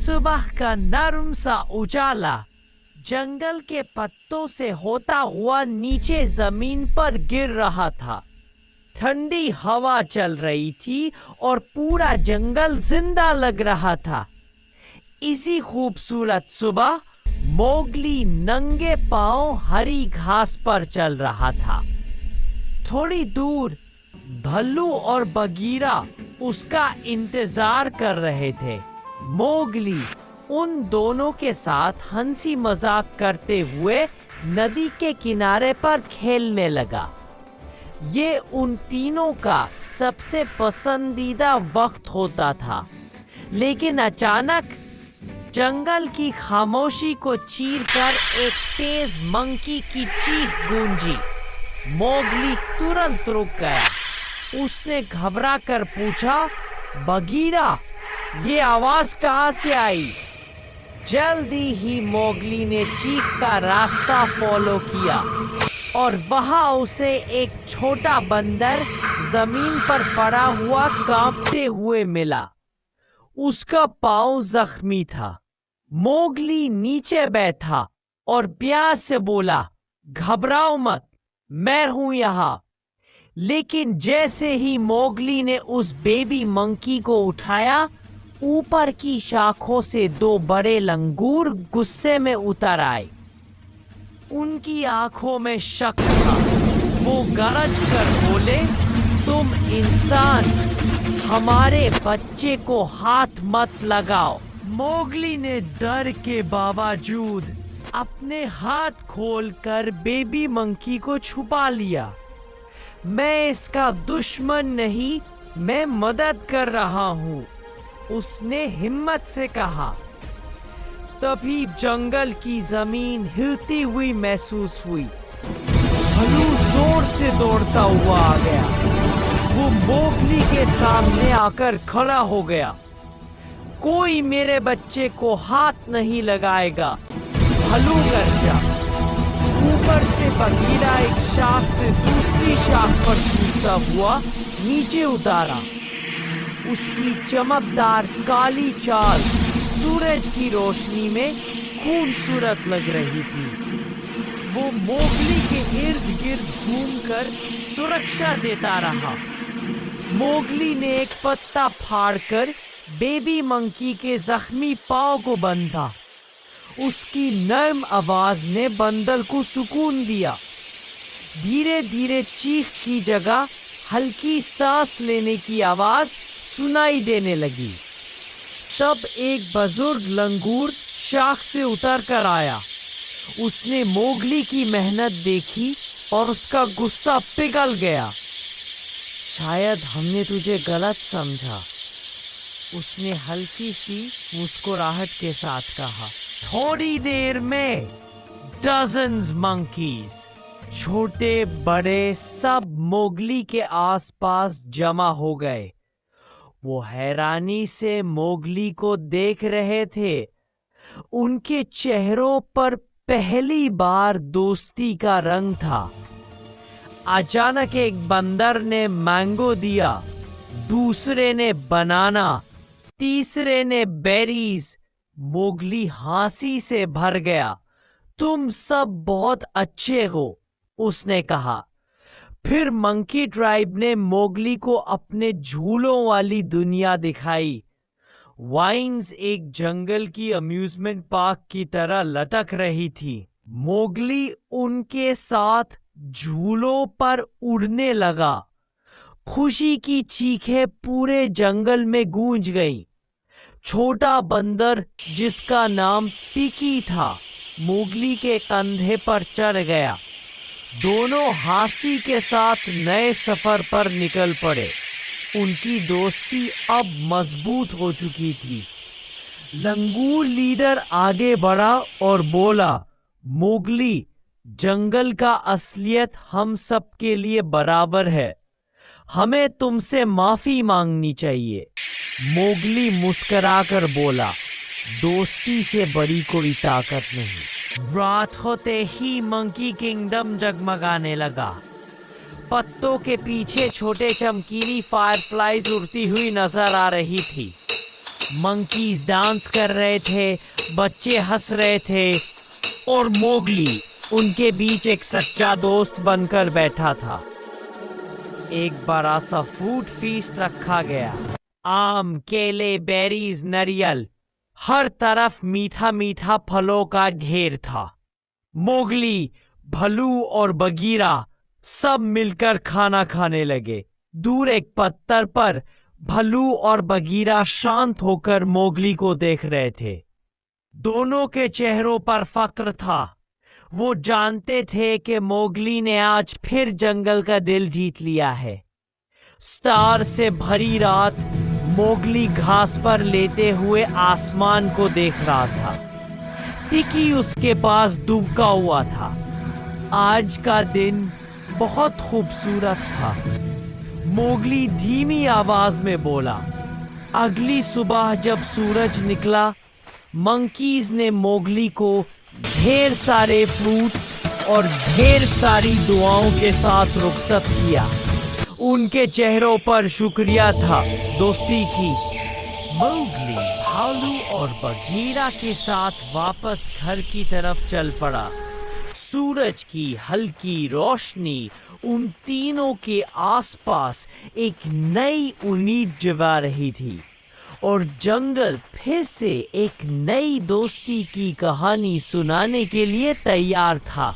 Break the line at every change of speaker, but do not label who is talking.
सुबह का नरम सा उजाला जंगल के पत्तों से होता हुआ नीचे जमीन पर गिर रहा था। ठंडी हवा चल रही थी और पूरा जंगल जिंदा लग रहा था। इसी खूबसूरत सुबह मोगली नंगे पांव हरी घास पर चल रहा था। थोड़ी दूर भल्लू और बगीरा उसका इंतजार कर रहे थे। मोगली उन दोनों के साथ हंसी मजाक करते हुए नदी के किनारे पर खेलने लगा। ये उन तीनों का सबसे पसंदीदा वक्त होता था। लेकिन अचानक जंगल की खामोशी को चीरकर एक तेज मंकी की चीख गूंजी। मोगली तुरंत रुक गया। उसने घबरा कर पूछा, बगीरा, ये आवाज कहां से आई? जल्दी ही मोगली ने चीख का रास्ता फॉलो किया और वहां उसे एक छोटा बंदर जमीन पर पड़ा हुआ कांपते हुए मिला। उसका पांव जख्मी था। मोगली नीचे बैठा और प्यार से बोला, घबराओ मत, मैं हूं यहां। लेकिन जैसे ही मोगली ने उस बेबी मंकी को उठाया, ऊपर की शाखों से दो बड़े लंगूर गुस्से में उतर आए। उनकी आंखों में शक था। वो गरज कर बोले, तुम इंसान, हमारे बच्चे को हाथ मत लगाओ। मोगली ने डर के बावजूद अपने हाथ खोलकर बेबी मंकी को छुपा लिया। मैं इसका दुश्मन नहीं, मैं मदद कर रहा हूँ, उसने हिम्मत से कहा। तभी जंगल की जमीन हिलती हुई महसूस हुई। भालू जोर से दौड़ता हुआ आ गया। वो मोगली के सामने आकर खड़ा हो गया। कोई मेरे बच्चे को हाथ नहीं लगाएगा, भालू गर्जा। ऊपर से बगीरा एक शाख से दूसरी शाख पर कूदता हुआ नीचे उतारा। उसकी चमकदार काली चाल सूरज की रोशनी में खूबसूरत लग रही थी। वो मोगली के इर्द गिर्द घूमकर सुरक्षा देता रहा। मोगली ने एक पत्ता फाड़कर बेबी मंकी के जख्मी पांव को बांधा। उसकी नर्म आवाज ने बंदर को सुकून दिया। धीरे धीरे चीख की जगह हल्की सांस लेने की आवाज सुनाई देने लगी। तब एक बुजुर्ग लंगूर शाख से उतर कर आया। उसने मोगली की मेहनत देखी और उसका गुस्सा पिघल गया। शायद हमने तुझे गलत समझा, उसने हल्की सी मुस्कुराहट के साथ कहा। थोड़ी देर में डजन्स मंकीज, छोटे बड़े, सब मोगली के आसपास जमा हो गए। वो हैरानी से मोगली को देख रहे थे। उनके चेहरों पर पहली बार दोस्ती का रंग था। अचानक एक बंदर ने मैंगो दिया, दूसरे ने बनाना, तीसरे ने बेरीज। मोगली हंसी से भर गया। तुम सब बहुत अच्छे हो, उसने कहा। फिर मंकी ट्राइब ने मोगली को अपने झूलों वाली दुनिया दिखाई। वाइन्स एक जंगल की अम्यूजमेंट पार्क की तरह लटक रही थी। मोगली उनके साथ झूलों पर उड़ने लगा। खुशी की चीखें पूरे जंगल में गूंज गईं। छोटा बंदर, जिसका नाम टिकी था, मोगली के कंधे पर चढ़ गया। दोनों हंसी के साथ नए सफर पर निकल पड़े। उनकी दोस्ती अब मजबूत हो चुकी थी। लंगूर लीडर आगे बढ़ा और बोला, मोगली, जंगल का असलियत हम सब के लिए बराबर है। हमें तुमसे माफी मांगनी चाहिए। मोगली मुस्कुराकर बोला, दोस्ती से बड़ी कोई ताकत नहीं। रात होते ही मंकी किंगडम जगमगाने लगा। पत्तों के पीछे छोटे चमकीली फायरफ्लाइज उड़ती हुई नजर आ रही थी। मंकीज डांस कर रहे थे, बच्चे हंस रहे थे और मोगली उनके बीच एक सच्चा दोस्त बनकर बैठा था। एक बड़ा सा फूड फीस्ट रखा गया। आम, केले, बेरीज, नारियल, हर तरफ मीठा मीठा फलों का ढेर था। मोगली, भल्लू और बगीरा सब मिलकर खाना खाने लगे। दूर एक पत्थर पर भल्लू और बगीरा शांत होकर मोगली को देख रहे थे। दोनों के चेहरों पर फक्र था। वो जानते थे कि मोगली ने आज फिर जंगल का दिल जीत लिया है। स्टार से भरी रात मोगली घास पर लेटे हुए आसमान को देख रहा था। टिकी उसके पास दुबका हुआ था। आज का दिन बहुत खूबसूरत था। मोगली धीमी आवाज में बोला। अगली सुबह जब सूरज निकला, मंकीज ने मोगली को ढेर सारे फ्रूट्स और ढेर सारी दुआओं के साथ रुखसत किया। उनके चेहरों पर शुक्रिया था, दोस्ती की। मोगली भालू और बगीरा के साथ वापस घर की तरफ चल पड़ा। सूरज की हल्की रोशनी उन तीनों के आसपास एक नई उम्मीद जगा रही थी और जंगल फिर से एक नई दोस्ती की कहानी सुनाने के लिए तैयार था।